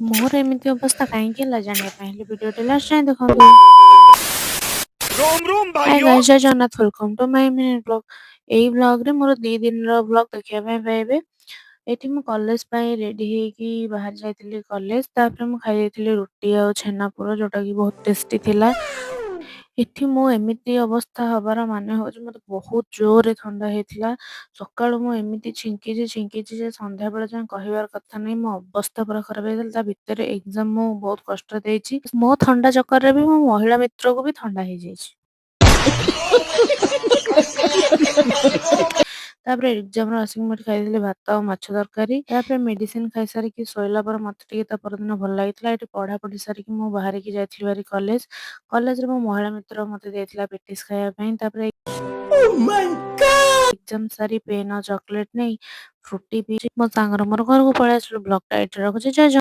ମୋର ଏମିତି ଅବସ୍ଥା କାହିଁକି ହେଲା ଜାଣିବା ପାଇଁ ହେଲେ ଭିଡିଓଟି ଲାଷ୍ଟ ଯାଏଁ ଦେଖନ୍ତୁ। रोम रोम ହାଏ भाइयों। ଗାଇସ୍, ଜୟ Jagannath, welcome to my mini blog. ଏଇ ବ୍ଲଗରେ ମୋର 2 ଦିନର ବ୍ଲଗ ଦେଖିବା ପାଇଁ ପାଇବେ। ଏଠି ମୁଁ କଲେଜ ପାଇଁ ରେଡି ହେଇକି ବାହାରି ଯାଇଥିଲି କଲେଜ। ତାପରେ ମୁଁ ଖାଇ ଦେଇଥିଲି ରୁଟି ଆଉ ଛେନାପୋଡ଼, ଯୋଉଟା କି ବହୁତ ଟେଷ୍ଟି ଥିଲା। ଏଠି ମୁଁ ଏମିତି ଅବସ୍ଥା ହବାର ମାନେ ହଉଛି ମତେ ବହୁତ ଜୋରରେ ଥଣ୍ଡା ହେଇଥିଲା। ସକାଳୁ ମୁଁ ଏମିତି ଛିଙ୍କିଛି ଯେ ସନ୍ଧ୍ୟାବେଳେ ଯାଏଁ କହିବାର କଥା ନାହିଁ। ମୋ ଅବସ୍ଥା ପୁରା ଖରାପ ହେଇଥିଲା। ତା ଭିତରେ ଏକ୍ଜାମ ମୁଁ ବହୁତ କଷ୍ଟ ଦେଇଛି। ମୋ ଥଣ୍ଡା ଚକ୍କରରେ ବି ମୋ ମହିଳା ମିତ୍ରକୁ ବି ଥଣ୍ଡା ହେଇଯାଇଛି। ତାପରେ ଏକ୍ଜାମରୁ ଆସିକି ମୁଁ ଏଠି ଖାଇଥିଲି ଭାତ ଆଉ ମାଛ ତରକାରୀ। ତାପରେ ମେଡିସିନ ଖାଇସାରିକି ଶୋଇଲା ପରେ ମତେ ଟିକେ ତା ପରଦିନ ଭଲ ଲାଗିଥିଲା। ଏଠି ପଢାପଢି ସାରିକି ମୁଁ ବାହାରିକି ଯାଇଥିଲି ଭାରି କଲେଜ। କଲେଜରେ ମୋ ମହିଳା ମିତ୍ର ମତେ ଦେଇଥିଲା ପେଟିସ୍ ଖାଇବା ପାଇଁ। ତାପରେ ଏକ୍ଜାମ ସାରି ପେନ୍ ଆଉ ଚକୋଲେଟ ନେଇ ଫ୍ରୁଟି ପିଇକି ମୋ ସାଙ୍ଗର ମୋର ଘରକୁ ପଳେଇ ଆସିଲୁ। ବ୍ଲଗଟା ଏଠି ରଖୁଛି। ଜୟ ଜଗନ୍ନାଥ।